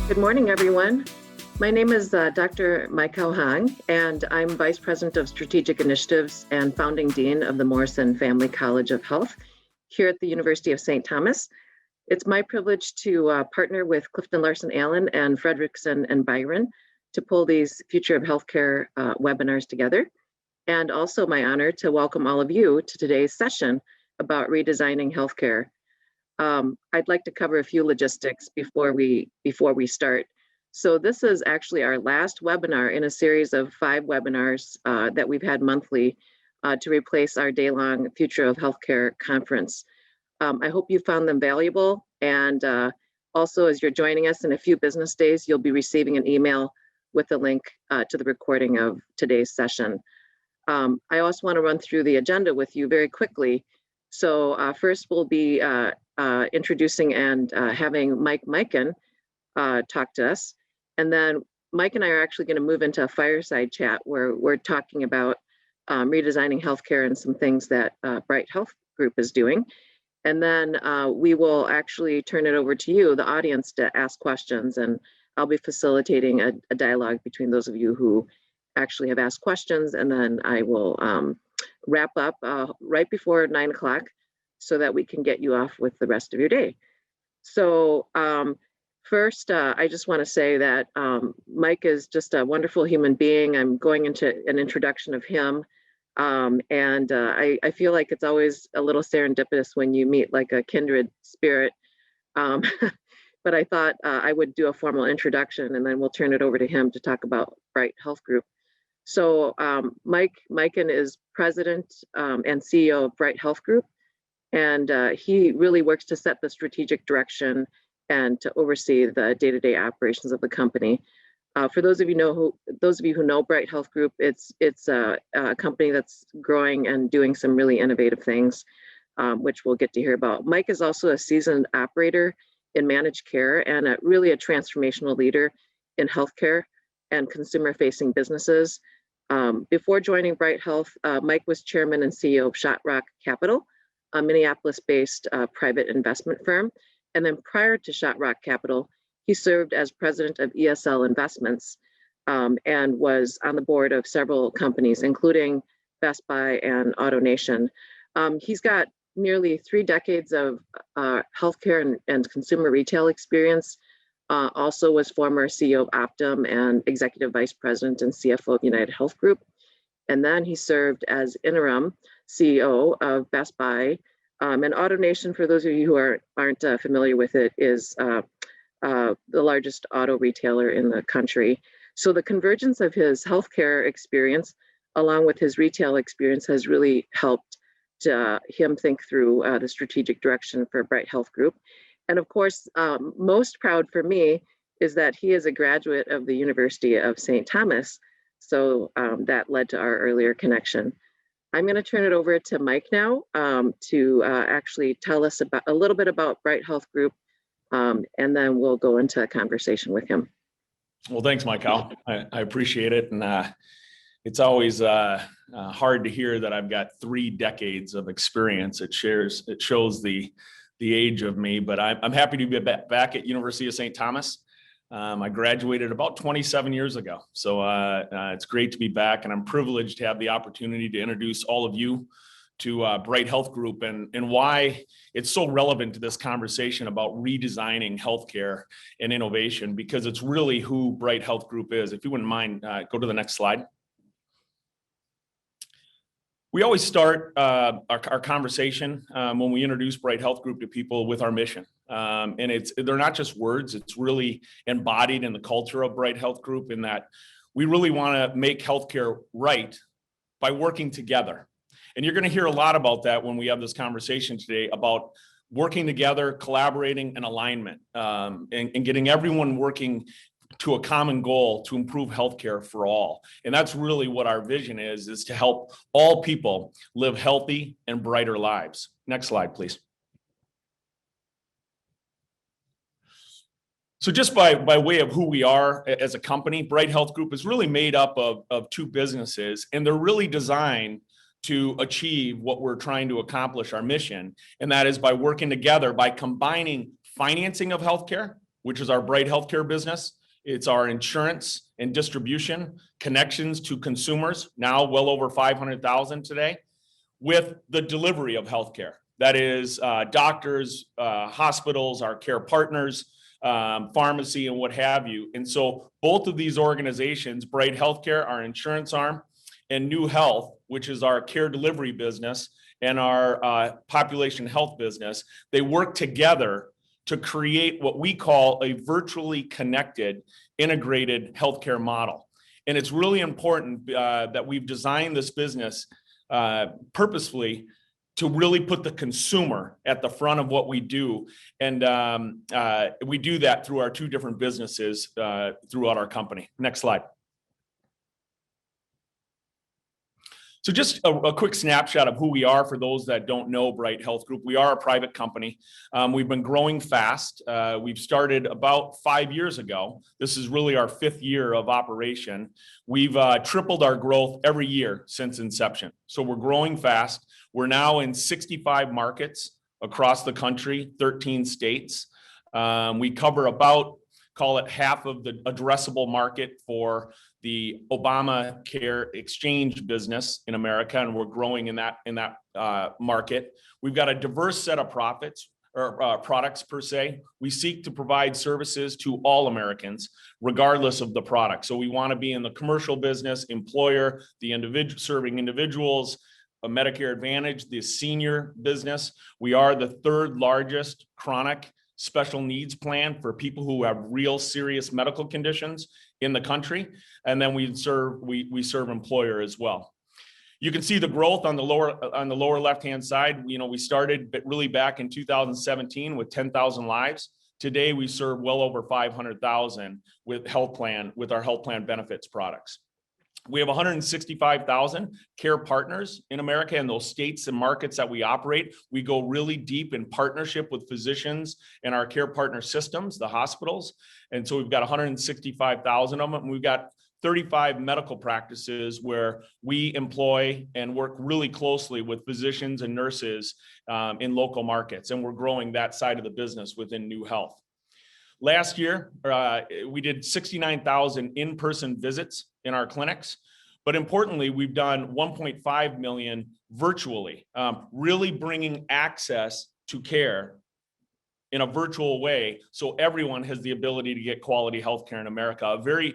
Good morning, everyone. My name is Dr. MayKao, and I'm Vice President of Strategic Initiatives and Founding Dean of the Morrison Family College of Health here at the University of St. Thomas. It's my privilege to partner with Clifton Larson Allen and Frederickson and Byron to pull these Future of Healthcare webinars together. And also my honor to welcome all of you to today's session about redesigning healthcare. I'd like to cover a few logistics before we start. So this is actually our last webinar in a series of 5 webinars that we've had monthly to replace our day-long Future of Healthcare conference. I hope you found them valuable, and also as you're joining us in a few business days, you'll be receiving an email with a link to the recording of today's session. I also want to run through the agenda with you very quickly. So first we'll be introducing and having Mike Mikan talk to us. And then Mike and I are actually going to move into a fireside chat where we're talking about redesigning healthcare and some things that Bright Health Group is doing. And then we will actually turn it over to you, the audience, to ask questions. And I'll be facilitating a dialogue between those of you who actually have asked questions. And then I will wrap up right before 9 o'clock so that we can get you off with the rest of your day. So first, I just want to say that Mike is just a wonderful human being. I'm going into an introduction of him. And I feel like it's always a little serendipitous when you meet like a kindred spirit. But I thought I would do a formal introduction and then we'll turn it over to him to talk about Bright Health Group. So Mike Mikan is president and CEO of Bright Health Group, and he really works to set the strategic direction and to oversee the day-to-day operations of the company. For those of you who know Bright Health Group, it's a company that's growing and doing some really innovative things, which we'll get to hear about. Mike is also a seasoned operator in managed care and really a transformational leader in healthcare and consumer-facing businesses. Before joining Bright Health, Mike was chairman and CEO of ShotRock Capital, a Minneapolis-based private investment firm. And then prior to ShotRock Capital, he served as president of ESL Investments and was on the board of several companies, including Best Buy and AutoNation. He's got nearly 3 decades of healthcare and consumer retail experience. Also was former CEO of Optum and executive vice president and CFO of United Health Group. And then he served as interim CEO of Best Buy. And AutoNation, for those of you who aren't familiar with it, is the largest auto retailer in the country. So the convergence of his healthcare experience along with his retail experience has really helped him think through the strategic direction for Bright Health Group. And of course, most proud for me is that he is a graduate of the University of St. Thomas. So that led to our earlier connection. I'm going to turn it over to Mike now to actually tell us about a little bit about Bright Health Group, and then we'll go into a conversation with him. Well, thanks, MayKao. I appreciate it. And it's always hard to hear that I've got 3 decades of experience. It shows the age of me, but I'm happy to be back at University of St. Thomas. I graduated about 27 years ago. So it's great to be back, and I'm privileged to have the opportunity to introduce all of you to Bright Health Group and why it's so relevant to this conversation about redesigning healthcare and innovation, because it's really who Bright Health Group is. If you wouldn't mind, go to the next slide. We always start our conversation when we introduce Bright Health Group to people with our mission. And they're not just words, it's really embodied in the culture of Bright Health Group, in that we really want to make healthcare right by working together. And you're going to hear a lot about that when we have this conversation today, about working together, collaborating, and alignment, and getting everyone working to a common goal to improve healthcare for all. And that's really what our vision is to help all people live healthy and brighter lives. Next slide, please. So just by way of who we are as a company, Bright Health Group is really made up of 2 businesses, and they're really designed to achieve what we're trying to accomplish, our mission. And that is by working together, by combining financing of healthcare which is our Bright Healthcare business. It's our insurance and distribution connections to consumers, now well over 500,000 today, with the delivery of healthcare. That is doctors, hospitals, our care partners, pharmacy, and what have you. And so both of these organizations, Bright Healthcare, our insurance arm, and New Health, which is our care delivery business, and our population health business, they work together to create what we call a virtually connected, integrated healthcare model. And it's really important that we've designed this business purposefully to really put the consumer at the front of what we do. And we do that through our two different businesses throughout our company. Next slide. So just a quick snapshot of who we are for those that don't know Bright Health Group. We are a private company. We've been growing fast. We've started about 5 years ago. This is really our 5th year of operation. We've tripled our growth every year since inception. So we're growing fast. We're now in 65 markets across the country, 13 states. We cover about, call it half of the addressable market for the Obamacare exchange business in America, and we're growing in that market. We've got a diverse set of products per se. We seek to provide services to all Americans, regardless of the product. So we want to be in the commercial business, employer, the individual serving individuals, a Medicare Advantage, the senior business. We are the 3rd largest chronic special needs plan for people who have real serious medical conditions in the country. And then we serve employer as well. You can see the growth on the lower left-hand side. We started really back in 2017 with 10,000 lives. Today, we serve well over 500,000 with our health plan benefits products. We have 165,000 care partners in America, and those states and markets that we operate. We go really deep in partnership with physicians and our care partner systems, the hospitals. And so we've got 165,000 of them. And we've got 35 medical practices where we employ and work really closely with physicians and nurses in local markets. And we're growing that side of the business within New Health. Last year, we did 69,000 in-person visits in our clinics, but importantly, we've done 1.5 million virtually, really bringing access to care in a virtual way so everyone has the ability to get quality healthcare in America. A very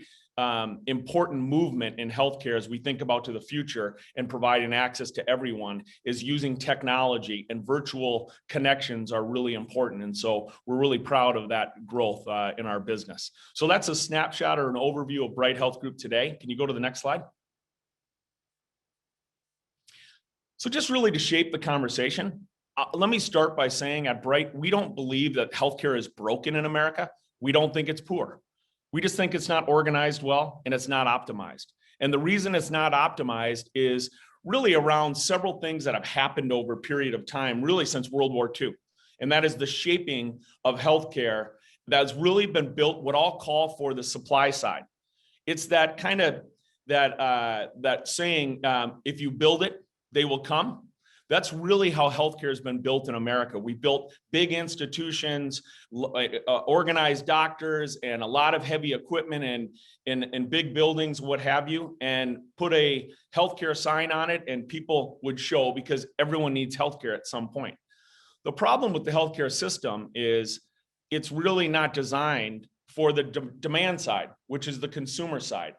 important movement in healthcare as we think about to the future and providing access to everyone is using technology, and virtual connections are really important. And so we're really proud of that growth in our business. So that's a snapshot or an overview of Bright Health Group today. Can you go to the next slide? So just really to shape the conversation, let me start by saying at Bright, we don't believe that healthcare is broken in America. We don't think it's poor. We just think it's not organized well and it's not optimized. And the reason it's not optimized is really around several things that have happened over a period of time, really since World War II. And that is the shaping of healthcare that's really been built, what I'll call for the supply side. It's that kind of that saying, if you build it, they will come. That's really how healthcare has been built in America. We built big institutions, organized doctors, and a lot of heavy equipment and big buildings, what have you, and put a healthcare sign on it, and people would show because everyone needs healthcare at some point. The problem with the healthcare system is it's really not designed for the demand side, which is the consumer side.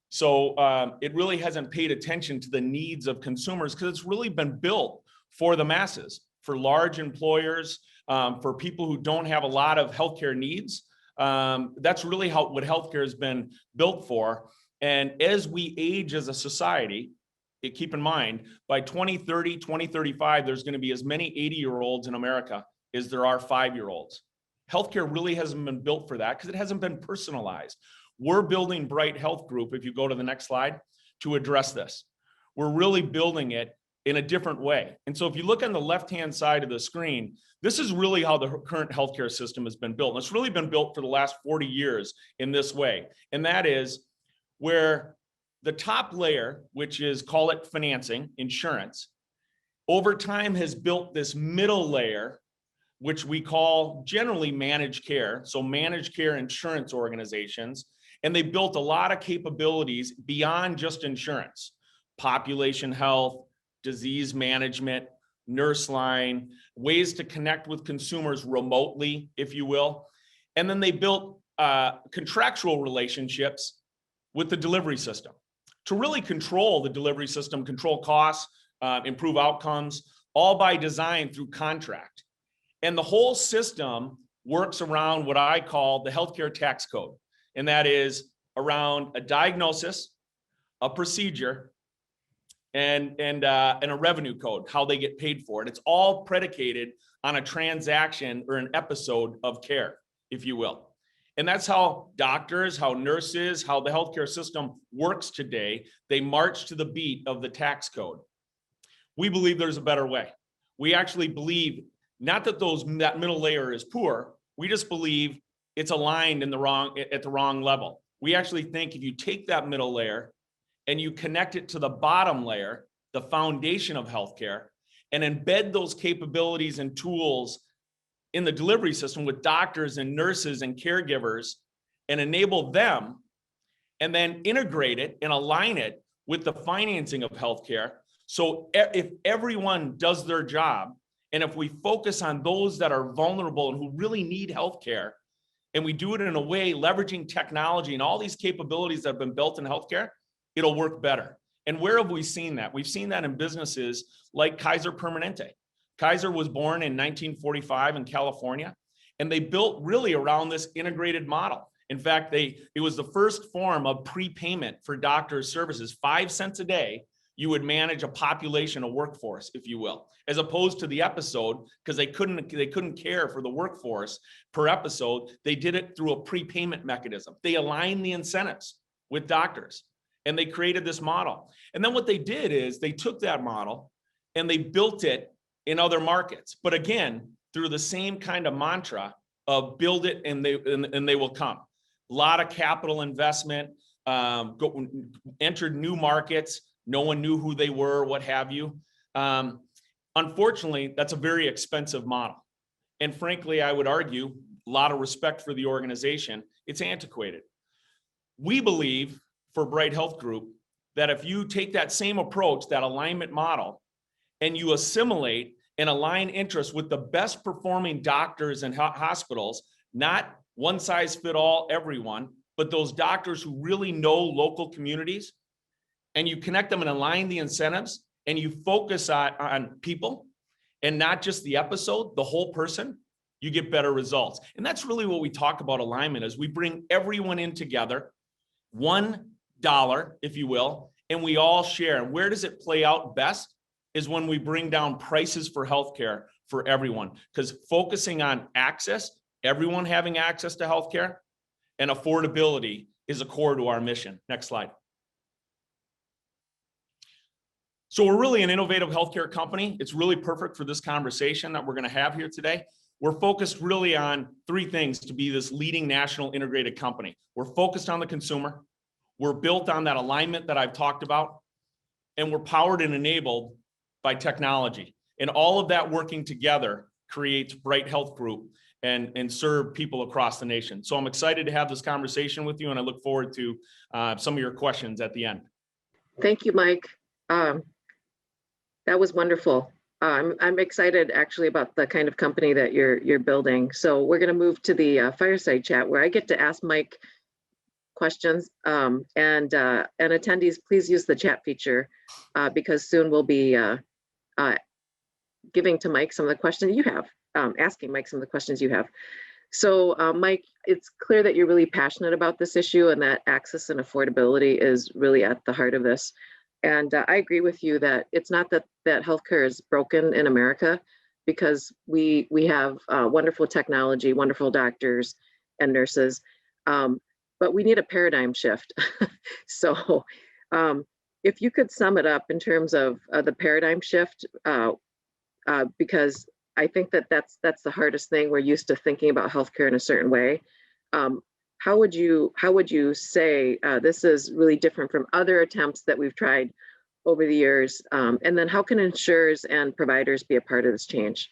So it really hasn't paid attention to the needs of consumers because it's really been built for the masses, for large employers, for people who don't have a lot of healthcare needs. That's really what healthcare has been built for. And as we age as a society, keep in mind, by 2030, 2035, there's going to be as many 80-year-olds in America as there are 5-year-olds. Healthcare really hasn't been built for that because it hasn't been personalized. We're building Bright Health Group, if you go to the next slide, to address this. We're really building it in a different way. And so if you look on the left-hand side of the screen, this is really how the current healthcare system has been built. And it's really been built for the last 40 years in this way. And that is where the top layer, which is, call it financing, insurance, over time has built this middle layer which we call generally managed care, so managed care insurance organizations, and they built a lot of capabilities beyond just insurance, population health, disease management, nurse line, ways to connect with consumers remotely, if you will. And then they built contractual relationships with the delivery system to really control the delivery system, control costs, improve outcomes, all by design through contract. And the whole system works around what I call the healthcare tax code. And that is around a diagnosis, a procedure, and a revenue code, how they get paid for it. It's all predicated on a transaction or an episode of care, if you will. And that's how doctors, how nurses, how the healthcare system works today. They march to the beat of the tax code. We believe there's a better way. We actually believe not that that middle layer is poor. We just believe it's aligned at the wrong level. We actually think if you take that middle layer and you connect it to the bottom layer, the foundation of healthcare, and embed those capabilities and tools in the delivery system with doctors and nurses and caregivers, and enable them, and then integrate it and align it with the financing of healthcare. So if everyone does their job, and if we focus on those that are vulnerable and who really need healthcare, and we do it in a way leveraging technology and all these capabilities that have been built in healthcare, it'll work better. And where have we seen that? We've seen that in businesses like Kaiser Permanente. Kaiser was born in 1945 in California, and they built really around this integrated model. In fact, it was the first form of prepayment for doctors' services. 5 cents a day, you would manage a population, a workforce, if you will, as opposed to the episode, because they couldn't care for the workforce per episode. They did it through a prepayment mechanism. They aligned the incentives with doctors, and they created this model. And then what they did is they took that model and they built it in other markets, but again, through the same kind of mantra of build it and they will come. A lot of capital investment, entered new markets. No one knew who they were, what have you. Unfortunately, that's a very expensive model. And frankly, I would argue, a lot of respect for the organization, it's antiquated. We believe for Bright Health Group that if you take that same approach, that alignment model, and you assimilate and align interests with the best performing doctors and hospitals, not one size fit all everyone, but those doctors who really know local communities, and you connect them and align the incentives, and you focus on people and not just the episode, the whole person, you get better results. And that's really what we talk about alignment, is we bring everyone in together, $1, if you will, and we all share. And where does it play out best? Is when we bring down prices for healthcare for everyone, because focusing on access, everyone having access to healthcare, and affordability is a core to our mission. Next slide. So we're really an innovative healthcare company. It's really perfect for this conversation that we're going to have here today. We're focused really on 3 things to be this leading national integrated company. We're focused on the consumer. We're built on that alignment that I've talked about, and we're powered and enabled by technology. And all of that working together creates Bright Health Group and serve people across the nation. So I'm excited to have this conversation with you, and I look forward to some of your questions at the end. Thank you, Mike. That was wonderful. I'm excited actually about the kind of company that you're building. So we're going to move to the Fireside Chat, where I get to ask Mike questions, and attendees, please use the chat feature because soon we'll be giving to Mike some of the questions you have, asking Mike some of the questions you have. So Mike, it's clear that you're really passionate about this issue, and that access and affordability is really at the heart of this. And I agree with you that it's not that healthcare is broken in America, because we have wonderful technology, wonderful doctors and nurses, but we need a paradigm shift. So if you could sum it up in terms of the paradigm shift, because I think that's the hardest thing. We're used to thinking about healthcare in a certain way. How would you say this is really different from other attempts that we've tried over the years? And then how can insurers and providers be a part of this change?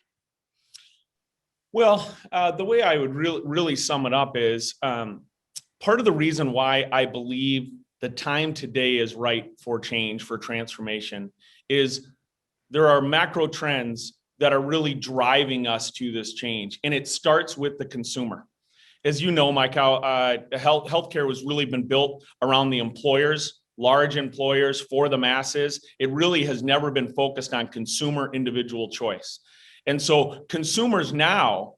Well, the way I would really sum it up is part of the reason why I believe the time today is right for change, for transformation, is there are macro trends that are really driving us to this change. And it starts with the consumer. As you know, MayKao, healthcare was really been built around the employers, large employers for the masses. It really has never been focused on consumer individual choice. And so consumers now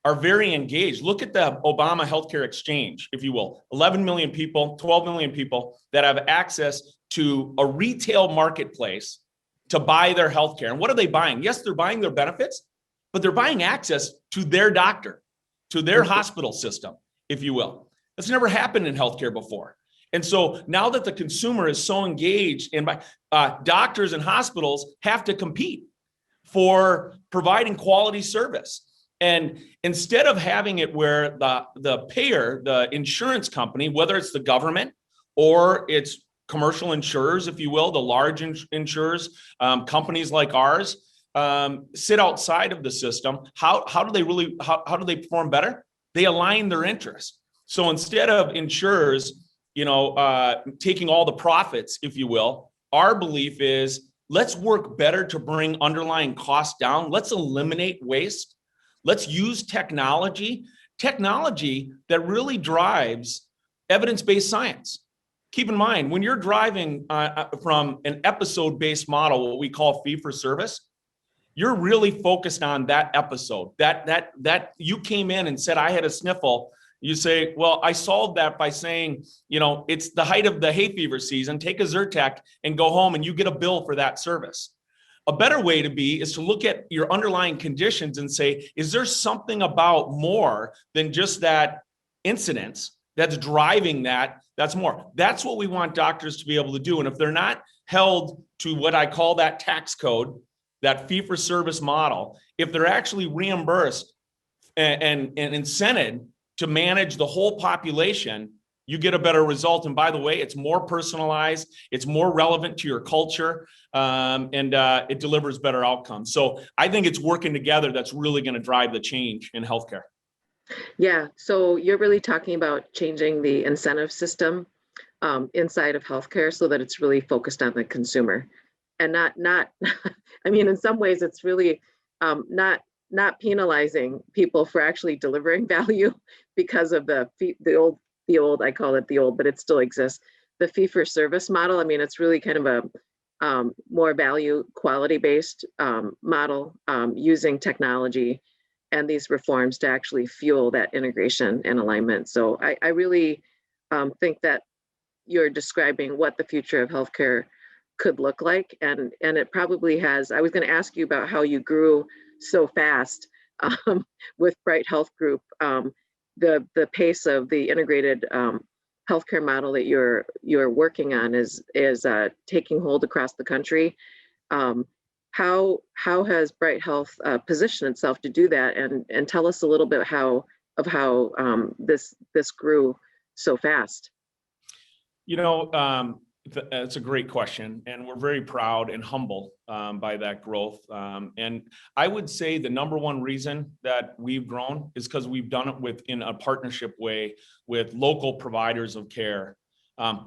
are very engaged. Look at the Obama healthcare exchange, if you will. 11 million people, 12 million people that have access to a retail marketplace to buy their healthcare. And what are they buying? Yes, they're buying their benefits, but they're buying access to their doctor, to their hospital system, if you will. That's never happened in healthcare before. And so now that the consumer is so engaged, and doctors and hospitals have to compete for providing quality service. And instead of having it where the payer, the insurance company, whether it's the government or it's commercial insurers, if you will, the large insurers, companies like ours, sit outside of the system, how do they perform better? They align their interests. So instead of insurers, taking all the profits, if you will, our belief is let's work better to bring underlying costs down. Let's eliminate waste. Let's use technology that really drives evidence-based science. Keep in mind, when you're driving from an episode-based model, what we call fee-for-service, you're really focused on that episode. That you came in and said, I had a sniffle. You say, well, I solved that by saying, it's the height of the hay fever season. Take a Zyrtec and go home, and you get a bill for that service. A better way to be is to look at your underlying conditions and say, is there something about more than just that incidence that's driving that? That's more. That's what we want doctors to be able to do. And if they're not held to what I call that tax code, that fee-for-service model, if they're actually reimbursed and incented to manage the whole population, you get a better result. And by the way, it's more personalized, it's more relevant to your culture, and it delivers better outcomes. So I think it's working together that's really going to drive the change in healthcare. Yeah, so you're really talking about changing the incentive system inside of healthcare so that it's really focused on the consumer, and not I mean, in some ways it's really not penalizing people for actually delivering value because of the old, I call it the old, but it still exists, the fee-for-service model. I mean, it's really kind of a more value quality-based model using technology and these reforms to actually fuel that integration and alignment. So I really think that you're describing what the future of healthcare could look like. And it probably has. I was going to ask you about how you grew so fast with Bright Health Group. The pace of the integrated healthcare model that you're working on is taking hold across the country. How has Bright Health positioned itself to do that? And tell us a little bit how this grew so fast. That's a great question, and we're very proud and humble by that growth. And I would say the number one reason that we've grown is because we've done it in a partnership way with local providers of care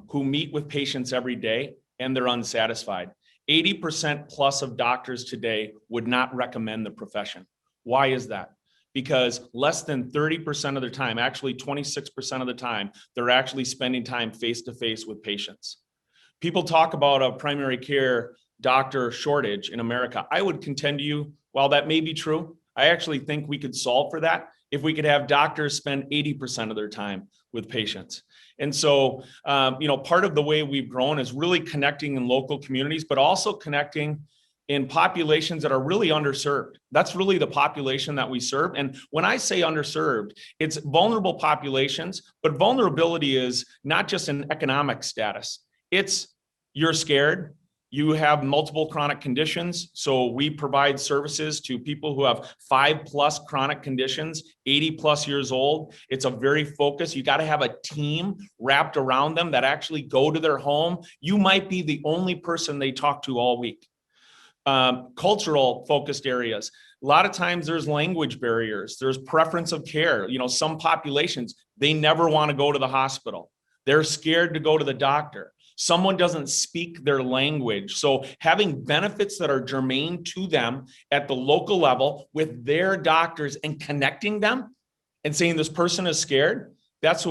who meet with patients every day, and they're unsatisfied. 80% plus of doctors today would not recommend the profession. Why is that? Because less than 30% of their time, actually 26% of the time, they're actually spending time face-to-face with patients. People talk about a primary care doctor shortage in America. I would contend to you, while that may be true, I actually think we could solve for that if we could have doctors spend 80% of their time with patients. And so, part of the way we've grown is really connecting in local communities, but also connecting in populations that are really underserved. That's really the population that we serve. And when I say underserved, it's vulnerable populations, but vulnerability is not just an economic status. It's you're scared, you have multiple chronic conditions. So we provide services to people who have 5+ chronic conditions, 80+ years old. It's a very focused, you got to have a team wrapped around them that actually go to their home. You might be the only person they talk to all week. Cultural focused areas. A lot of times there's language barriers. There's preference of care. Some populations, they never want to go to the hospital. They're scared to go to the doctor. Someone doesn't speak their language. So having benefits that are germane to them at the local level with their doctors and connecting them and saying this person is scared, that's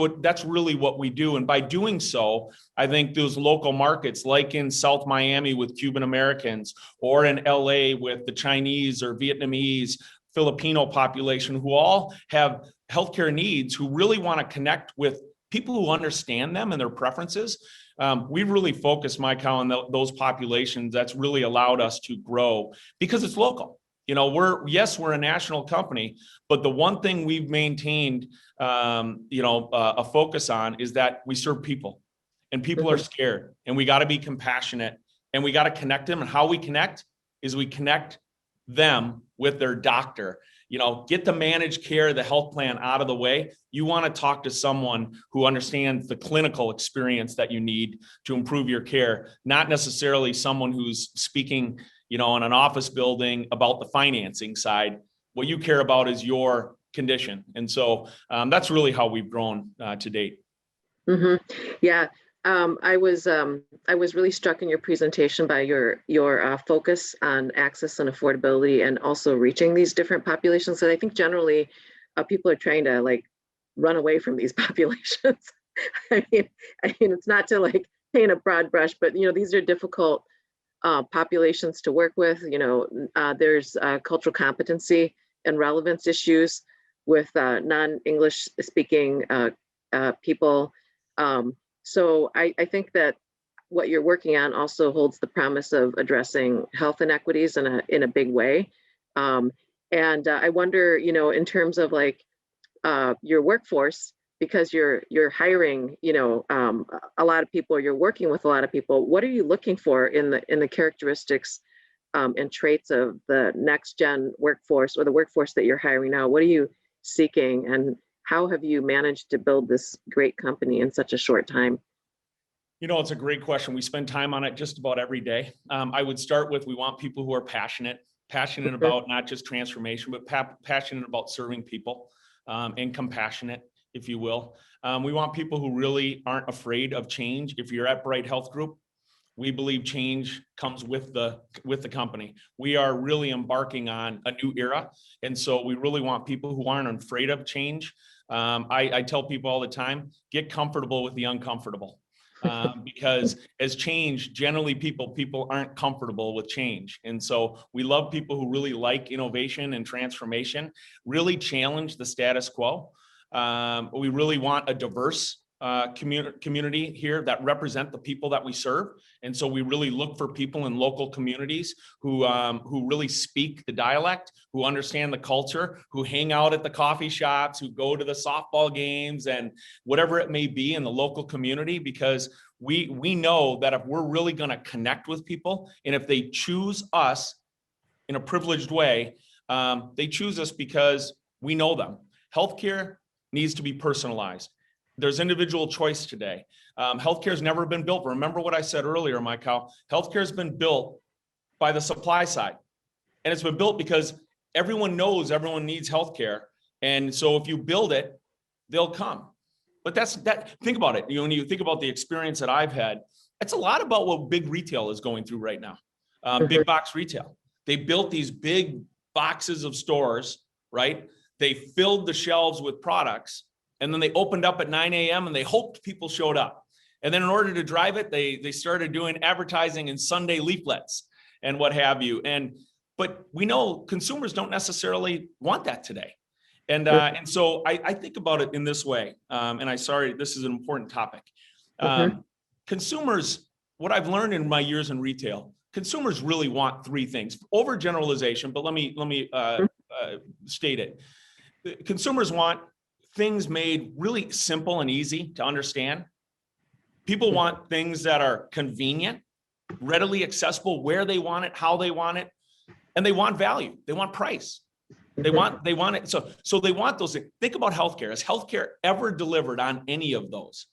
really what we do. And by doing so, I think those local markets, like in South Miami with Cuban Americans, or in LA with the Chinese or Vietnamese, Filipino population, who all have healthcare needs, who really want to connect with people who understand them and their preferences. We really focus, MayKao, on those populations. That's really allowed us to grow because it's local. We're a national company, but the one thing we've maintained, a focus on is that we serve people, and people are scared, and we got to be compassionate, and we got to connect them. And how we connect is we connect them with their doctor. Get the managed care, the health plan out of the way. You want to talk to someone who understands the clinical experience that you need to improve your care, not necessarily someone who's speaking, in an office building about the financing side. What you care about is your condition. And so that's really how we've grown to date. Mm-hmm. Yeah. I was really struck in your presentation by your focus on access and affordability, and also reaching these different populations. And I think generally people are trying to run away from these populations. I mean, it's not to paint a broad brush, but these are difficult populations to work with. There's cultural competency and relevance issues with non-English speaking people. So I think that what you're working on also holds the promise of addressing health inequities in a big way. And I wonder, in terms of your workforce, because you're hiring, a lot of people, you're working with a lot of people. What are you looking for in the characteristics and traits of the next gen workforce, or the workforce that you're hiring now? What are you seeking, and how have you managed to build this great company in such a short time? It's a great question. We spend time on it just about every day. I would start with, we want people who are passionate about not just transformation, but passionate about serving people, and compassionate, if you will. We want people who really aren't afraid of change. If you're at Bright Health Group, we believe change comes with the company. We are really embarking on a new era. And so we really want people who aren't afraid of change. I tell people all the time, get comfortable with the uncomfortable. Because as change, generally people aren't comfortable with change. And so we love people who really like innovation and transformation, really challenge the status quo. We really want a diverse community here that represent the people that we serve. And so we really look for people in local communities who really speak the dialect, who understand the culture, who hang out at the coffee shops, who go to the softball games and whatever it may be in the local community, because we know that if we're really going to connect with people, and if they choose us in a privileged way, they choose us because we know them. Healthcare needs to be personalized. There's individual choice today. Healthcare has never been built. Remember what I said earlier, MayKao. Healthcare has been built by the supply side. And it's been built because everyone knows everyone needs healthcare. And so if you build it, they'll come. But think about it. When you think about the experience that I've had, it's a lot about what big retail is going through right now. Big box retail. They built these big boxes of stores, right? They filled the shelves with products. And then they opened up at 9 a.m. and they hoped people showed up. And then in order to drive it, they started doing advertising and Sunday leaflets and what have you. But we know consumers don't necessarily want that today. And so I think about it in this way. This is an important topic. Consumers, what I've learned in my years in retail, consumers really want three things. Overgeneralization, but let me state it. Consumers want things made really simple and easy to understand. People want things that are convenient, readily accessible, where they want it, how they want it, and they want value. They want price. They want it. So they want those things. Think about healthcare. Has healthcare ever delivered on any of those?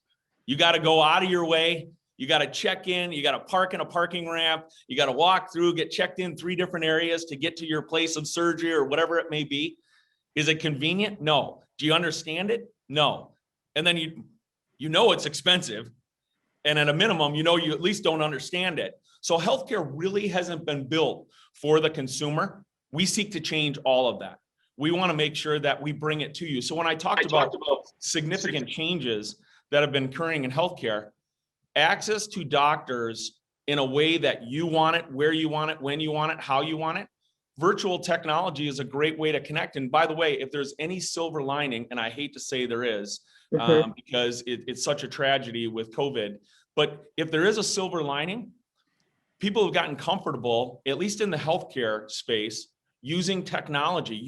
You got to go out of your way. You got to check in, you got to park in a parking ramp, you got to walk through, get checked in 3 different areas to get to your place of surgery or whatever it may be. Is it convenient? No. Do you understand it? No. And then you know it's expensive. And at a minimum, you know you at least don't understand it. So healthcare really hasn't been built for the consumer. We seek to change all of that. We want to make sure that we bring it to you. So when I talked about significant changes that have been occurring in healthcare, access to doctors in a way that you want it, where you want it, when you want it, how you want it. Virtual technology is a great way to connect. And by the way, if there's any silver lining, and I hate to say there is, because it's such a tragedy with COVID, but if there is a silver lining, people have gotten comfortable, at least in the healthcare space, using technology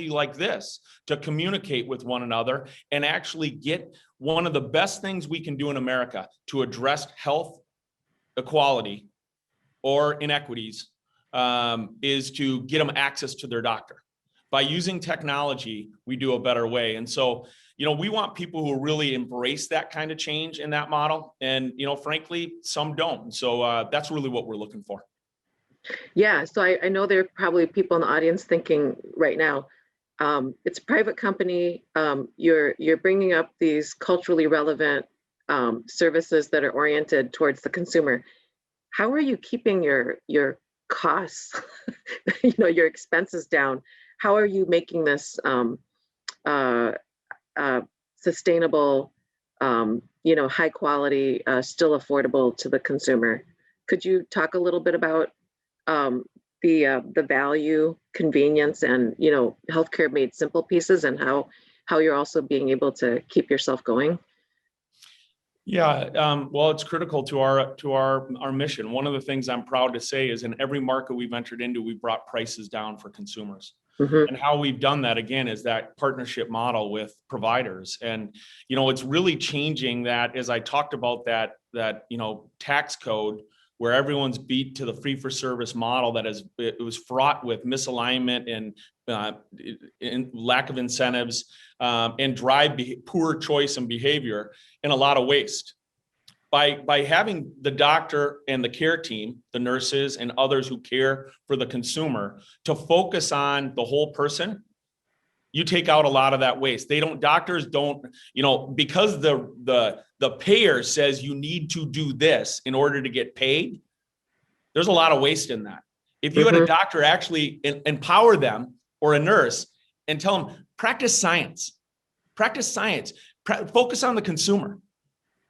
like this to communicate with one another and actually get one of the best things we can do in America to address health equality or inequities is to get them access to their doctor. By using technology, we do a better way. And so, we want people who really embrace that kind of change in that model. And, frankly, some don't. So that's really what we're looking for. Yeah, so I know there are probably people in the audience thinking right now, it's a private company. You're bringing up these culturally relevant services that are oriented towards the consumer. How are you keeping your costs, your expenses down? How are you making this sustainable, high quality, still affordable to the consumer? Could you talk a little bit about the value, convenience, and healthcare made simple pieces, and how you're also being able to keep yourself going? Yeah, well, it's critical to our mission. One of the things I'm proud to say is in every market we've entered into, we've brought prices down for consumers. And how we've done that, again, is that partnership model with providers. And, it's really changing that, as I talked about that tax code where everyone's beat to the fee-for-service model it was fraught with misalignment and lack of incentives and drive poor choice and behavior and a lot of waste. By having the doctor and the care team, the nurses and others who care for the consumer to focus on the whole person, you take out a lot of that waste. Doctors don't, because the payer says you need to do this in order to get paid, there's a lot of waste in that. If you had a doctor actually empower them, or a nurse, and tell them, practice science, focus on the consumer,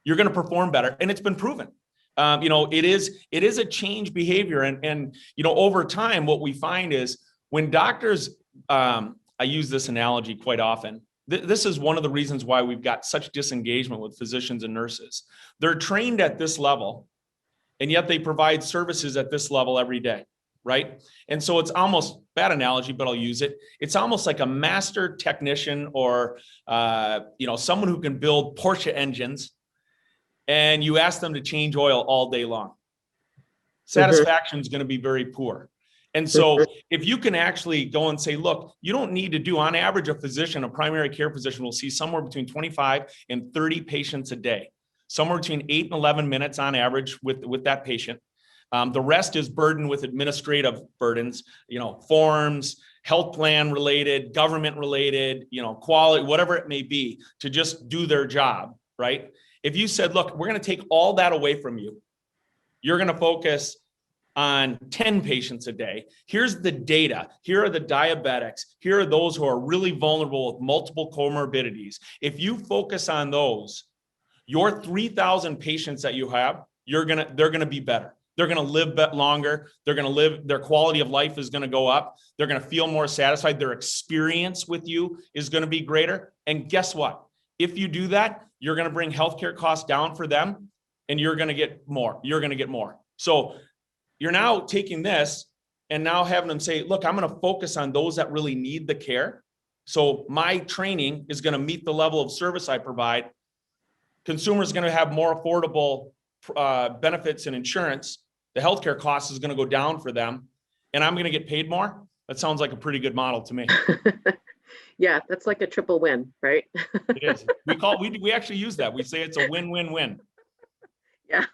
you're going to perform better. And it's been proven. It is a change behavior. And over time, what we find is when doctors, I use this analogy quite often. This is one of the reasons why we've got such disengagement with physicians and nurses. They're trained at this level, and yet they provide services at this level every day, right? And so it's almost, bad analogy, but I'll use it. It's almost like a master technician or, someone who can build Porsche engines, and you ask them to change oil all day long. Satisfaction is going to be very poor. And so if you can actually go and say, look, you don't need to do, on average, a primary care physician will see somewhere between 25 and 30 patients a day, somewhere between 8 and 11 minutes on average with that patient. The rest is burdened with administrative burdens, forms, health plan related, government related, quality, whatever it may be, to just do their job, right? If you said, look, we're going to take all that away from you, you're going to focus on 10 patients a day. Here's the data. Here are the diabetics. Here are those who are really vulnerable with multiple comorbidities. If you focus on those, your 3,000 patients that you have, they're going to be better. They're going to live longer. Their quality of life is going to go up. They're going to feel more satisfied. Their experience with you is going to be greater. And guess what? If you do that, you're going to bring healthcare costs down for them, and you're going to get more. So you're now taking this and now having them say, look, I'm going to focus on those that really need the care. So my training is going to meet the level of service I provide. Consumers are going to have more affordable benefits and insurance. The healthcare cost is going to go down for them, and I'm going to get paid more. That sounds like a pretty good model to me. Yeah, that's like a triple win, right? It is. We actually use that. We say it's a win-win-win. Yeah.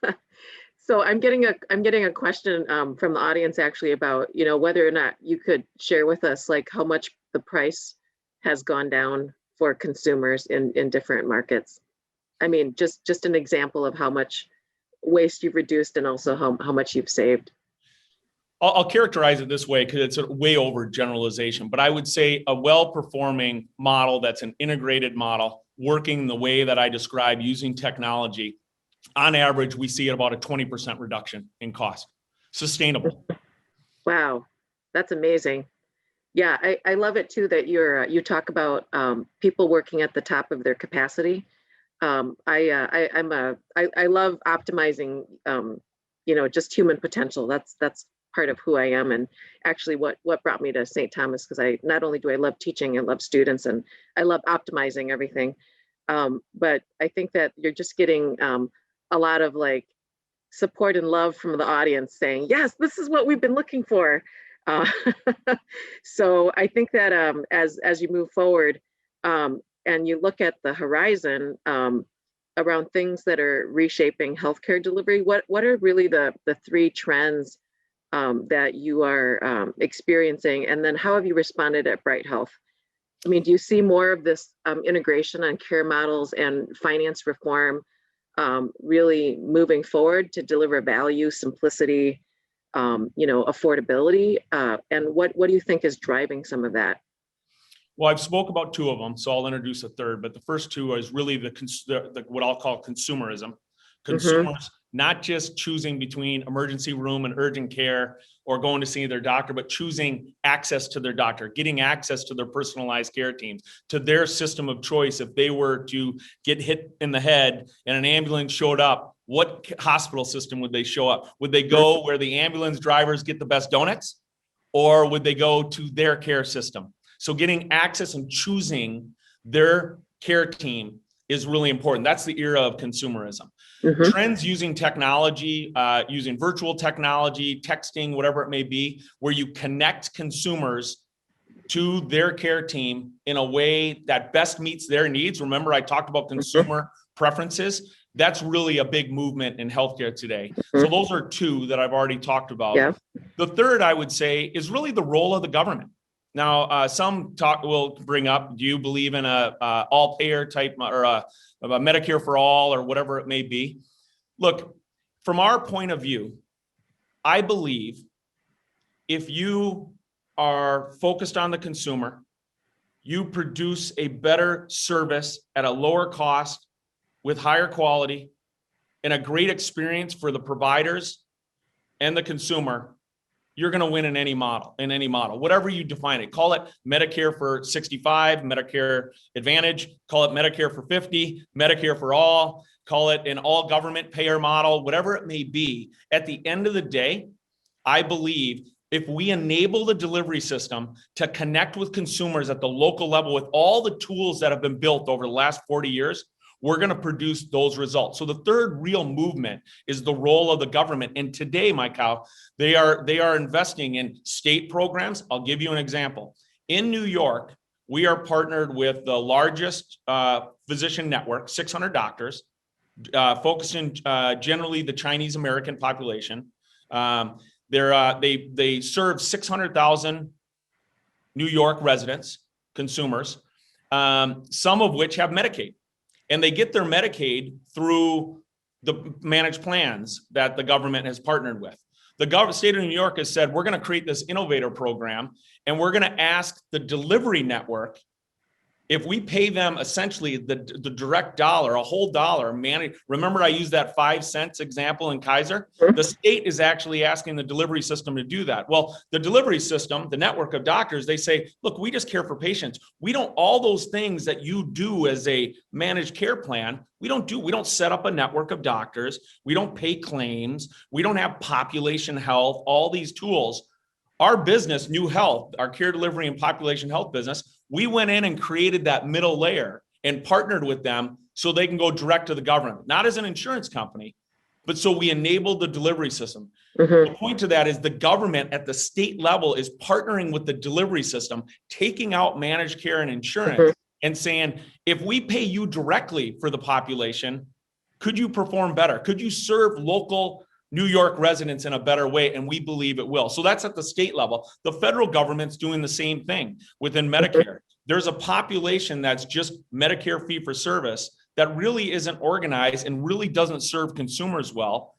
So I'm getting a question from the audience actually about, whether or not you could share with us like how much the price has gone down for consumers in different markets. I mean, just an example of how much waste you've reduced and also how much you've saved. I'll characterize it this way because it's a way over generalization, but I would say a well-performing model that's an integrated model working the way that I describe using technology. On average, we see about a 20% reduction in cost, sustainable. Wow, that's amazing. Yeah, I love it too that you talk about people working at the top of their capacity. I love optimizing just human potential. That's part of who I am, and actually what brought me to St. Thomas, because I not only do I love teaching, I love students, and I love optimizing everything. But I think that you're just getting a lot of like support and love from the audience saying, yes, this is what we've been looking for. Uh, so I think that as you move forward and you look at the horizon around things that are reshaping healthcare delivery, what are really the three trends that you are experiencing? And then how have you responded at Bright Health? I mean, do you see more of this integration on care models and finance reform really moving forward to deliver value, simplicity, affordability? And what do you think is driving some of that? Well, I've spoke about two of them, so I'll introduce a third. But the first two is really the what I'll call consumerism. Consumers not just choosing between emergency room and urgent care or going to see their doctor, but choosing access to their doctor, getting access to their personalized care teams, to their system of choice. If they were to get hit in the head and an ambulance showed up, what hospital system would they show up? Would they go where the ambulance drivers get the best donuts, or would they go to their care system? So getting access and choosing their care team is really important. That's the era of consumerism. Trends using technology, using virtual technology, texting, whatever it may be, where you connect consumers to their care team in a way that best meets their needs. Remember, I talked about consumer preferences. That's really a big movement in healthcare today. So those are two that I've already talked about. Yeah. The third, I would say, is really the role of the government. Now, some talk will bring up, do you believe in a all-payer type or a Medicare for all or whatever it may be? Look, from our point of view, I believe if you are focused on the consumer, you produce a better service at a lower cost with higher quality and a great experience for the providers and the consumer, you're going to win in any model, whatever you define it. Call it Medicare for 65, Medicare Advantage, call it Medicare for 50, Medicare for all, call it an all government payer model, whatever it may be. At the end of the day, I believe if we enable the delivery system to connect with consumers at the local level with all the tools that have been built over the last 40 years, we're going to produce those results. So the third real movement is the role of the government. And today, MayKao, they are investing in state programs. I'll give you an example. In New York, we are partnered with the largest physician network, 600 doctors, focusing generally the Chinese American population. They serve 600,000 New York residents, consumers, some of which have Medicaid. And they get their Medicaid through the managed plans that the government has partnered with. The state of New York has said, we're going to create this innovator program, and we're going to ask the delivery network if we pay them essentially the direct dollar, a whole dollar, remember I used that 5 cents example in Kaiser? The state is actually asking the delivery system to do that. Well, the delivery system, the network of doctors, they say, look, we just care for patients. We don't, all those things that you do as a managed care plan, we don't set up a network of doctors. We don't pay claims. We don't have population health, all these tools. Our business, New Health, our care delivery and population health business, we went in and created that middle layer and partnered with them so they can go direct to the government, not as an insurance company, but so we enabled the delivery system. The point to that is the government at the state level is partnering with the delivery system, taking out managed care and insurance and saying, if we pay you directly for the population, Could you perform better? Could you serve local New York residents in a better way? And we believe it will. So that's at the state level. The federal government's doing the same thing within Medicare. There's a population that's just Medicare fee for service that really isn't organized and really doesn't serve consumers well.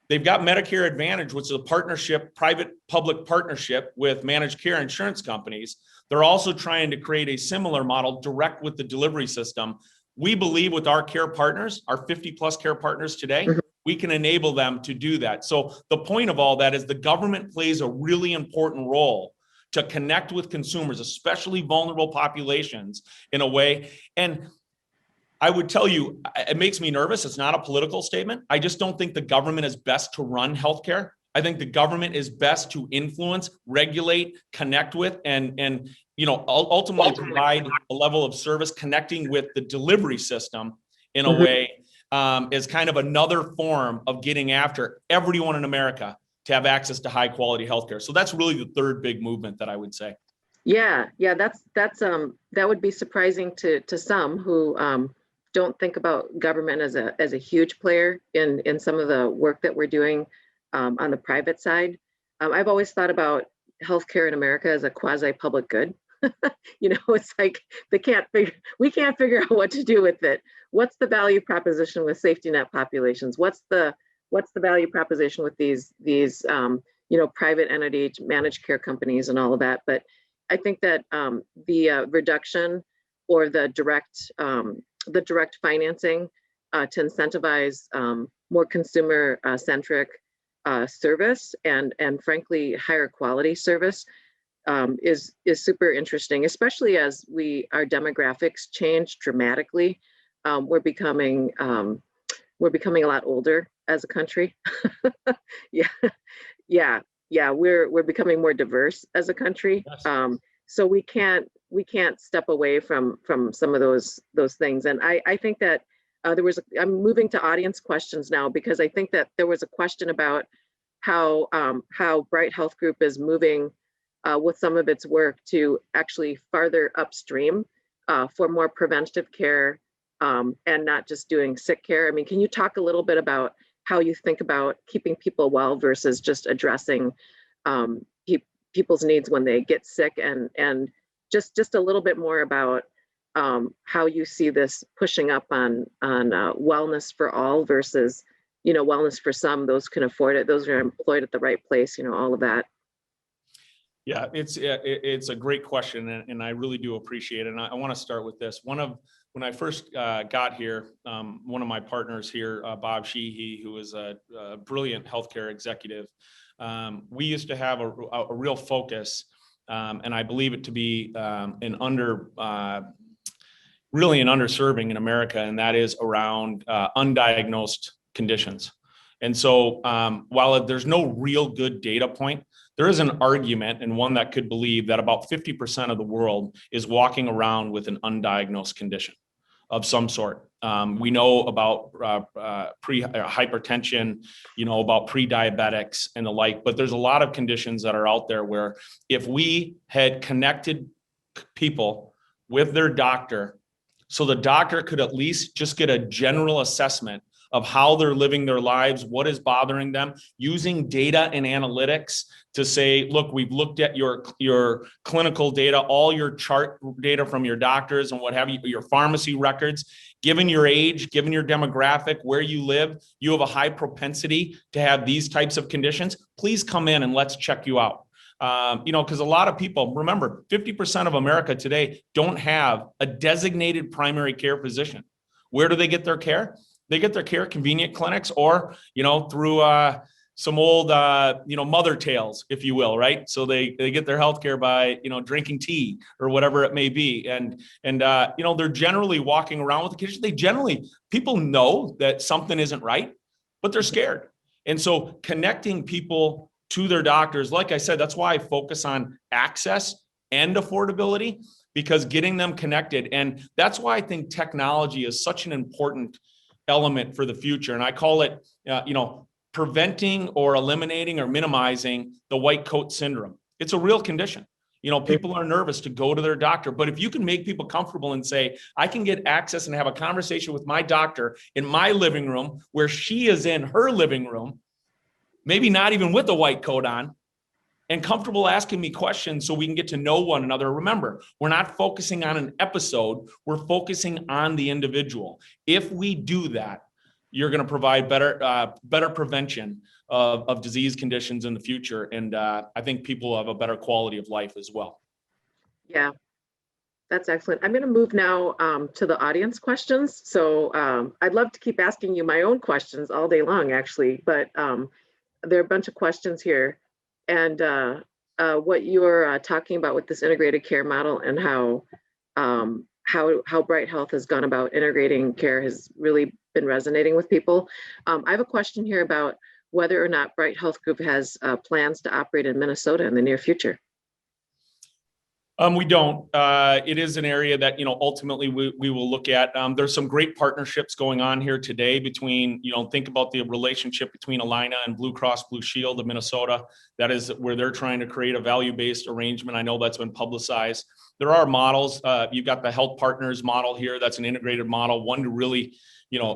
They've got Medicare Advantage, which is a partnership, private-public partnership with managed care insurance companies. They're also trying to create a similar model direct with the delivery system. We believe with our care partners, our 50 plus care partners today, we can enable them to do that. So the point of all that is the government plays a really important role to connect with consumers, especially vulnerable populations, in a way. And I would tell you, it makes me nervous. It's not a political statement. I just don't think the government is best to run healthcare. I think the government is best to influence, regulate, connect with, and ultimately provide a level of service connecting with the delivery system in a way is kind of another form of getting after everyone in America to have access to high quality healthcare. So that's really the third big movement that I would say. Yeah, that's that would be surprising to some who don't think about government as a huge player in some of the work that we're doing on the private side. I've always thought about healthcare in America as a quasi public good. It's like we can't figure out what to do with it. What's the value proposition with safety net populations? What's the value proposition with these private entity managed care companies and all of that? But I think that the reduction or the direct financing to incentivize more consumer centric service and frankly higher quality service is super interesting, especially as our demographics change dramatically. We're becoming a lot older as a country. Yeah, we're becoming more diverse as a country. Yes. So we can't step away from some of those things. And I think that I'm moving to audience questions now, because I think that there was a question about how Bright Health Group is moving with some of its work to actually farther upstream for more preventative care and not just doing sick care. I mean, can you talk a little bit about how you think about keeping people well versus just addressing people's needs when they get sick, and just a little bit more about how you see this pushing up on wellness for all versus wellness for some, those can afford it, those are employed at the right place, all of that. Yeah, it's a great question, and I really do appreciate it. And I want to start with this. When I first got here, one of my partners here, Bob Sheehy, who is a brilliant healthcare executive, we used to have a real focus, and I believe it to be really an underserving in America, and that is around undiagnosed conditions. And so while there's no real good data point, there is an argument, and one that could believe, that about 50% of the world is walking around with an undiagnosed condition of some sort. We know about hypertension, about pre-diabetics and the like, but there's a lot of conditions that are out there where if we had connected people with their doctor, so the doctor could at least just get a general assessment of how they're living their lives, what is bothering them, using data and analytics to say, look, we've looked at your clinical data, all your chart data from your doctors and what have you, your pharmacy records, given your age, given your demographic, where you live, you have a high propensity to have these types of conditions. Please come in and let's check you out. Because a lot of people, remember, 50% of America today don't have a designated primary care physician. Where do they get their care? They get their care convenient clinics or, through some old, mother tales, if you will, right? So they get their healthcare by, drinking tea or whatever it may be. And they're generally walking around with the condition. People know that something isn't right, but they're scared. And so connecting people to their doctors, like I said, that's why I focus on access and affordability, because getting them connected. And that's why I think technology is such an important element for the future. And I call it, preventing or eliminating or minimizing the white coat syndrome. It's a real condition. People are nervous to go to their doctor, but if you can make people comfortable and say, I can get access and have a conversation with my doctor in my living room where she is in her living room, maybe not even with a white coat on, and comfortable asking me questions so we can get to know one another. Remember, we're not focusing on an episode, we're focusing on the individual. If we do that, you're going to provide better prevention of disease conditions in the future. And I think people will have a better quality of life as well. Yeah, that's excellent. I'm going to move now to the audience questions. So I'd love to keep asking you my own questions all day long, actually, but there are a bunch of questions here. And what you're talking about with this integrated care model and how Bright Health has gone about integrating care has really been resonating with people. I have a question here about whether or not Bright Health Group has plans to operate in Minnesota in the near future. We don't. It is an area that, ultimately we will look at. There's some great partnerships going on here today between, think about the relationship between Allina and Blue Cross Blue Shield of Minnesota. That is where they're trying to create a value-based arrangement. I know that's been publicized. There are models. You've got the Health Partners model here. That's an integrated model, one to really,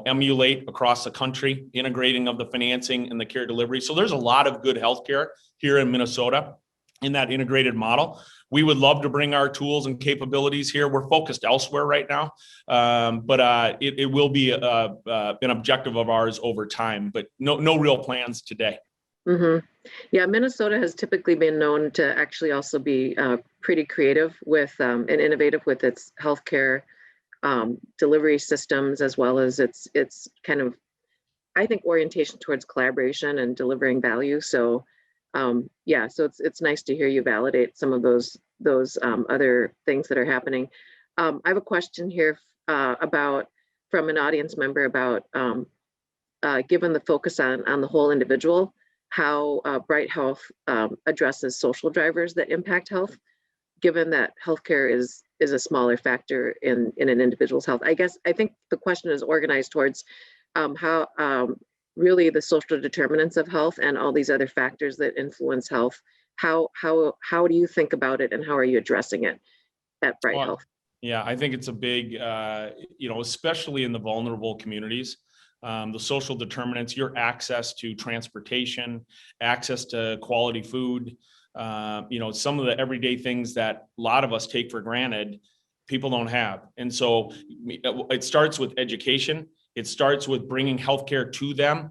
emulate across the country, integrating of the financing and the care delivery. So there's a lot of good healthcare here in Minnesota in that integrated model. We would love to bring our tools and capabilities here. We're focused elsewhere right now, but it will be an objective of ours over time, but no real plans today. Mm-hmm. Yeah, Minnesota has typically been known to actually also be pretty creative with and innovative with its healthcare delivery systems, as well as its kind of, I think, orientation towards collaboration and delivering value. So yeah, so it's nice to hear you validate some of those other things that are happening. I have a question here from an audience member about given the focus on the whole individual, how Bright Health addresses social drivers that impact health, given that healthcare is a smaller factor in an individual's health. I think the question is organized towards how really the social determinants of health and all these other factors that influence health. How do you think about it, and how are you addressing it at Bright Health? Yeah, I think it's a big, especially in the vulnerable communities, the social determinants, your access to transportation, access to quality food, some of the everyday things that a lot of us take for granted, people don't have. And so it starts with education. It starts with bringing healthcare to them,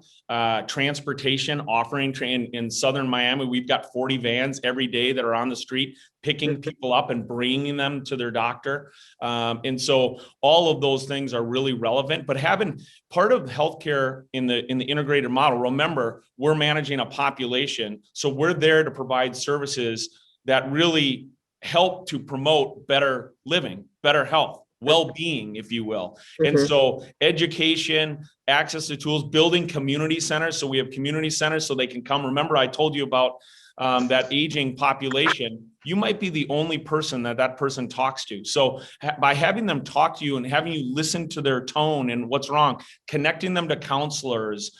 transportation, offering in Southern Miami. We've got 40 vans every day that are on the street, picking people up and bringing them to their doctor. And so all of those things are really relevant, but having part of healthcare in the integrated model, remember, we're managing a population. So we're there to provide services that really help to promote better living, better health, well-being, if you will. And so education, access to tools, building community centers. So we have community centers so they can come. Remember, I told you about that aging population. You might be the only person that person talks to. So by having them talk to you and having you listen to their tone and what's wrong, connecting them to counselors,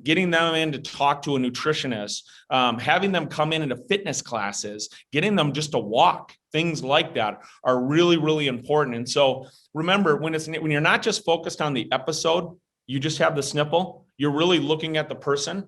getting them in to talk to a nutritionist, having them come into fitness classes, getting them just to walk, things like that are really, really important. And so remember, when you're not just focused on the episode, you just have the snipple, you're really looking at the person.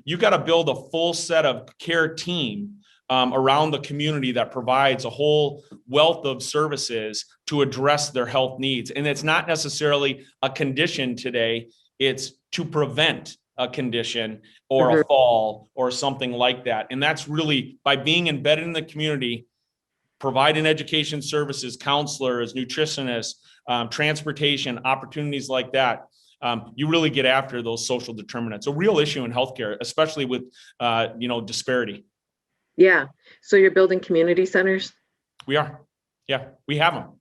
You've got to build a full set of care team around the community that provides a whole wealth of services to address their health needs. And it's not necessarily a condition today, it's to prevent a condition or a fall or something like that. And that's really by being embedded in the community, providing education services, counselors, nutritionists, transportation, opportunities like that. You really get after those social determinants. A real issue in healthcare, especially with, disparity. Yeah. So you're building community centers? We are. Yeah, we have them.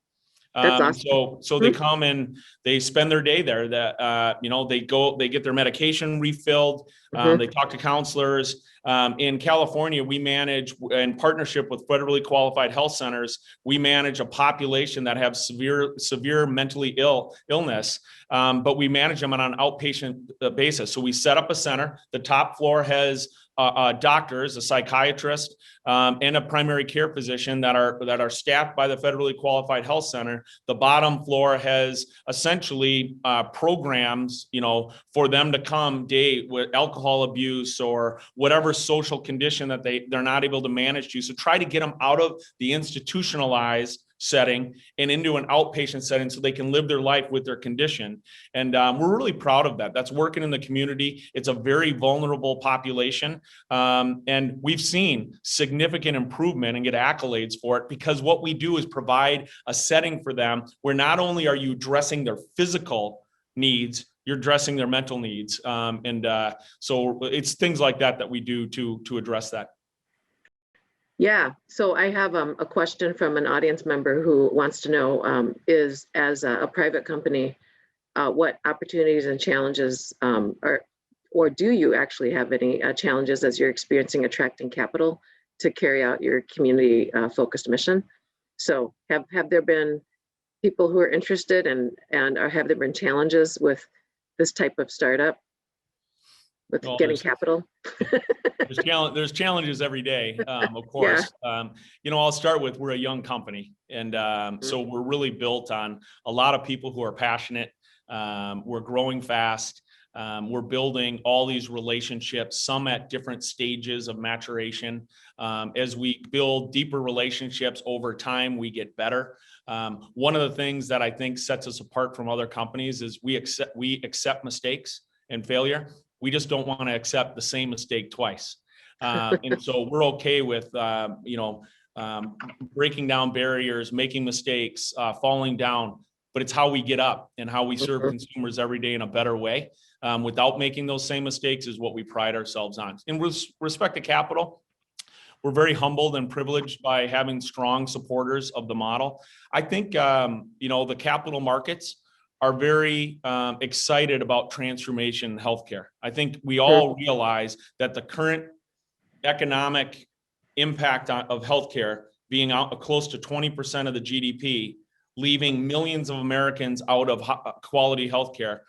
That's awesome. So they come and they spend their day there. That they get their medication refilled. They talk to counselors. In California, we manage, in partnership with federally qualified health centers, we manage a population that have severe mentally illness, but we manage them on an outpatient basis. So we set up a center. The top floor has doctors, a psychiatrist, and a primary care physician that are staffed by the federally qualified health center. The bottom floor has essentially programs, for them to come date with alcohol abuse or whatever social condition that they're not able to manage to. So try to get them out of the institutionalized setting and into an outpatient setting so they can live their life with their condition. And we're really proud of that. That's working in the community. It's a very vulnerable population. And we've seen significant improvement and get accolades for it, because what we do is provide a setting for them where not only are you addressing their physical needs, you're addressing their mental needs. So it's things like that we do to address that. Yeah, so I have a question from an audience member who wants to know, is as a private company, what opportunities and challenges or do you actually have any challenges as you're experiencing attracting capital to carry out your community focused mission? So have there been people who are interested and have there been challenges with this type of startup with getting capital? There's challenges every day, of course. Yeah. I'll start with, we're a young company. And so we're really built on a lot of people who are passionate. We're growing fast. We're building all these relationships, some at different stages of maturation. As we build deeper relationships over time, we get better. One of the things that I think sets us apart from other companies is we accept mistakes and failure. We just don't want to accept the same mistake twice. And so we're okay with, breaking down barriers, making mistakes, falling down, but it's how we get up and how we serve consumers every day in a better way. Without making those same mistakes is what we pride ourselves on. And with respect to capital, we're very humbled and privileged by having strong supporters of the model. I think, the capital markets are very excited about transformation in healthcare. I think we all realize that the current economic impact of healthcare being out close to 20% of the GDP, leaving millions of Americans out of quality healthcare,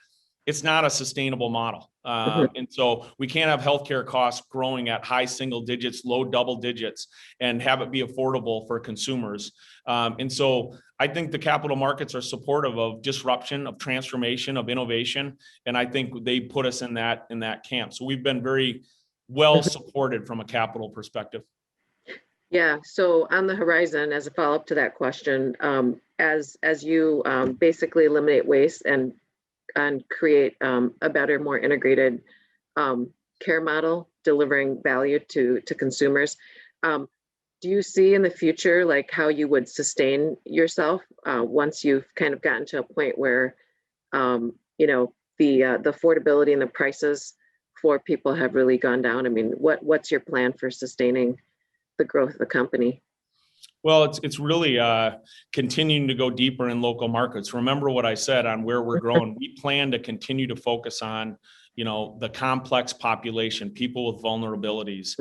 it's not a sustainable model. And so we can't have healthcare costs growing at high single digits, low double digits, and have it be affordable for consumers. And so I think the capital markets are supportive of disruption, of transformation, of innovation. And I think they put us in that camp. So we've been very well supported from a capital perspective. Yeah. So on the horizon, as a follow-up to that question, as you basically eliminate waste and create a better, more integrated care model, delivering value to consumers, do you see in the future like how you would sustain yourself once you've kind of gotten to a point where the affordability and the prices for people have really gone down? I mean, what's your plan for sustaining the growth of the company? Well, it's really continuing to go deeper in local markets. Remember what I said on where we're growing. We plan to continue to focus on, the complex population, people with vulnerabilities.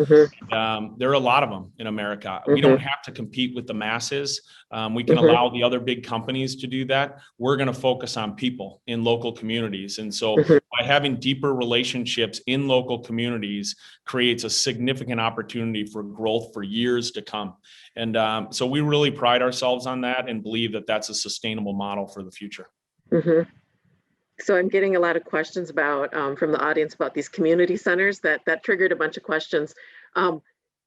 There are a lot of them in America. We don't have to compete with the masses. We can allow the other big companies to do that. We're going to focus on people in local communities. And so by having deeper relationships in local communities creates a significant opportunity for growth for years to come. And so we really pride ourselves on that and believe that that's a sustainable model for the future. So I'm getting a lot of questions about from the audience about these community centers that triggered a bunch of questions.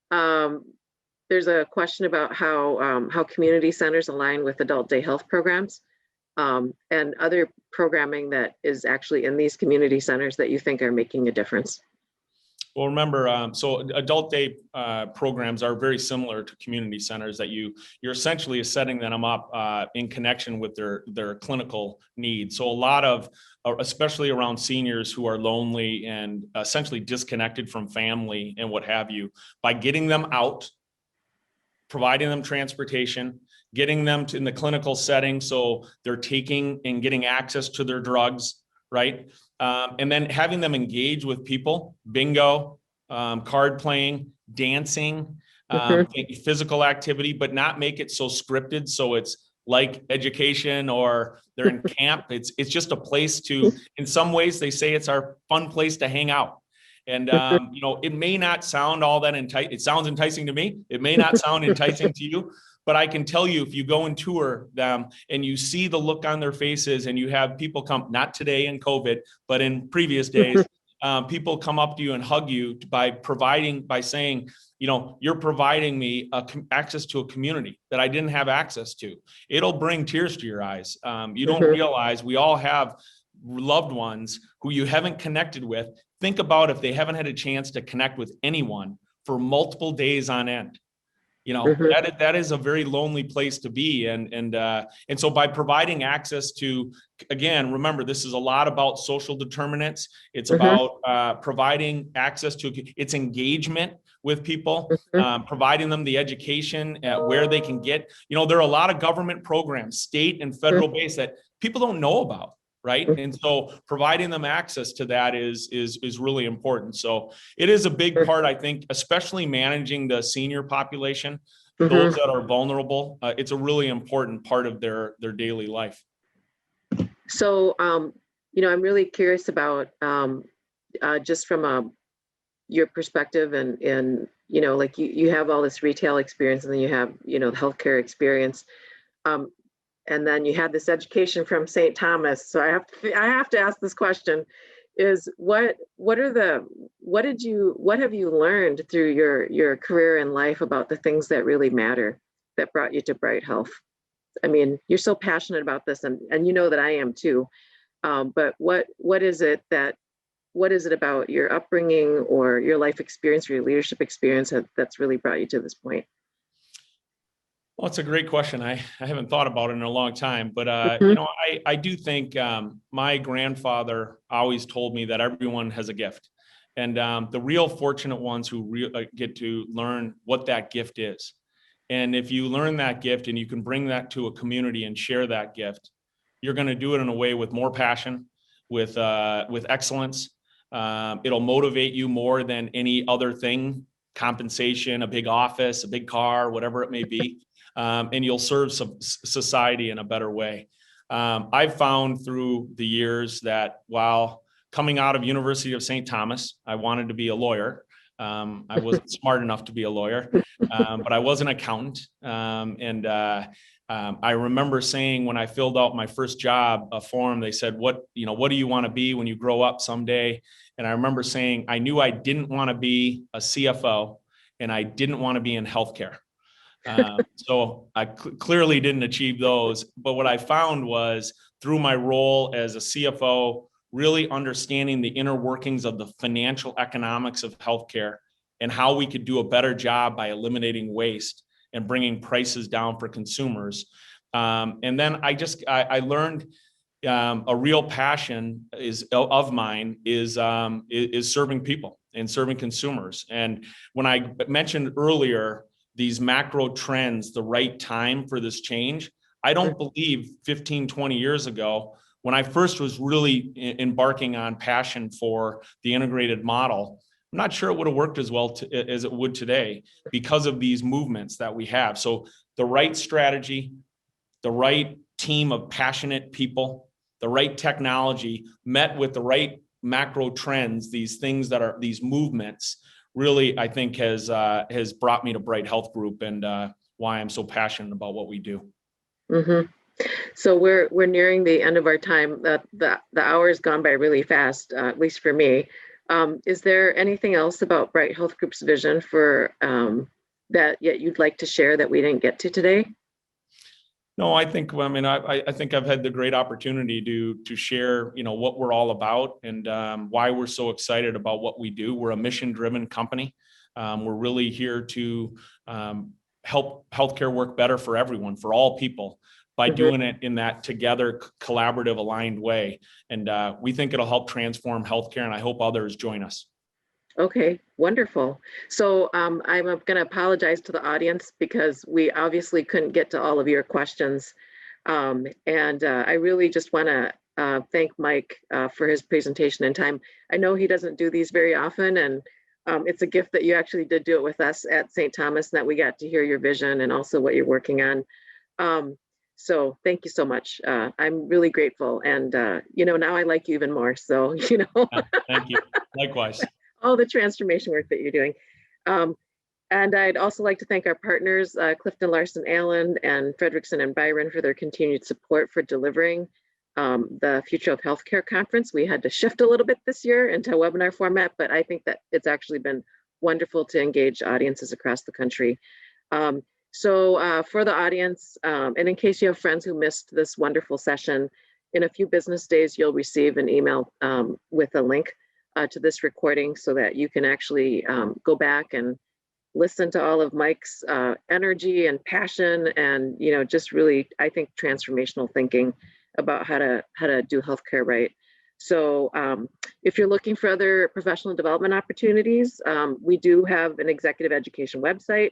There's a question about how community centers align with adult day health programs and other programming that is actually in these community centers that you think are making a difference. Well, remember, so adult day programs are very similar to community centers that you're essentially setting them up in connection with their clinical needs. So a lot of, especially around seniors who are lonely and essentially disconnected from family and what have you, by getting them out, providing them transportation, getting them in the clinical setting so they're taking and getting access to their drugs, right? And then having them engage with people, bingo, card playing, dancing, physical activity, but not make it so scripted. So it's like education or they're in camp. It's just a place to, in some ways they say it's our fun place to hang out. And, it may not sound all that enticing. It sounds enticing to me. It may not sound enticing to you, but I can tell you, if you go and tour them and you see the look on their faces, and you have people come, not today in COVID, but in previous days, people come up to you and hug you by saying, you're providing me access to a community that I didn't have access to. It'll bring tears to your eyes. You don't realize we all have loved ones who you haven't connected with. Think about if they haven't had a chance to connect with anyone for multiple days on end. That is a very lonely place to be. And so by providing access to, again, remember, this is a lot about social determinants. It's about providing access to, it's engagement with people, providing them the education where they can get, there are a lot of government programs, state and federal based, that people don't know about. Right. And so providing them access to that is really important. So it is a big part, I think, especially managing the senior population, those that are vulnerable. It's a really important part of their daily life. So, I'm really curious about just from your perspective and like you have all this retail experience, and then you have, the healthcare experience. And then you had this education from St. Thomas. So I have to ask this question: is what have you learned through your career and life about the things that really matter, that brought you to Bright Health? I mean, you're so passionate about this, and you know that I am too. But what is it about your upbringing or your life experience or your leadership experience that's really brought you to this point? Well, it's a great question. I haven't thought about it in a long time, but I do think my grandfather always told me that everyone has a gift, and the real fortunate ones who get to learn what that gift is. And if you learn that gift and you can bring that to a community and share that gift, you're going to do it in a way with more passion, with excellence. It'll motivate you more than any other thing, compensation, a big office, a big car, whatever it may be. And you'll serve some society in a better way. I've found through the years that while coming out of University of St. Thomas, I wanted to be a lawyer. I wasn't smart enough to be a lawyer, but I was an accountant. I remember saying, when I filled out my first job, a form, they said, what do you want to be when you grow up someday? And I remember saying, I knew I didn't want to be a CFO, and I didn't want to be in healthcare. So I clearly didn't achieve those. But what I found was, through my role as a CFO, really understanding the inner workings of the financial economics of healthcare and how we could do a better job by eliminating waste and bringing prices down for consumers. And then I learned a real passion of mine is serving people and serving consumers. And when I mentioned earlier these macro trends, the right time for this change, I don't believe 15, 20 years ago, when I first was really embarking on passion for the integrated model, I'm not sure it would have worked as well as it would today, because of these movements that we have. So the right strategy, the right team of passionate people, the right technology met with the right macro trends, these things that are these movements, really, I think has brought me to Bright Health Group, and why I'm so passionate about what we do. Mm-hmm. So we're nearing the end of our time. The hour's gone by really fast, at least for me. Is there anything else about Bright Health Group's vision for that yet you'd like to share that we didn't get to today? No, I think I've had the great opportunity to share, what we're all about, and why we're so excited about what we do. We're a mission-driven company. We're really here to help healthcare work better for everyone, for all people, by doing it in that together, collaborative, aligned way. And we think it'll help transform healthcare, and I hope others join us. Okay, wonderful. So I'm going to apologize to the audience because we obviously couldn't get to all of your questions. And I really just want to thank Mike for his presentation and time. I know he doesn't do these very often, and it's a gift that you actually did do it with us at St. Thomas, and that we got to hear your vision and also what you're working on. So thank you so much. I'm really grateful. And, now I like you even more. So, Thank you. Likewise. all the transformation work that you're doing. And I'd also like to thank our partners, Clifton Larson Allen and Frederickson and Byron, for their continued support for delivering the Future of Healthcare Conference. We had to shift a little bit this year into a webinar format, but I think that it's actually been wonderful to engage audiences across the country. So for the audience, and in case you have friends who missed this wonderful session, in a few business days, you'll receive an email with a link to this recording so that you can actually go back and listen to all of Mike's energy and passion and, just really, I think, transformational thinking about how to do healthcare right. So if you're looking for other professional development opportunities, we do have an executive education website.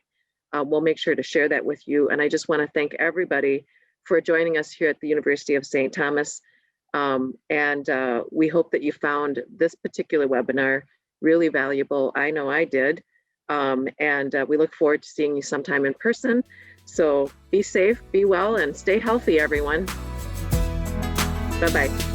We'll make sure to share that with you. And I just want to thank everybody for joining us here at the University of St. Thomas. And we hope that you found this particular webinar really valuable. I know I did. And we look forward to seeing you sometime in person. So be safe, be well, and stay healthy, everyone. Bye-bye.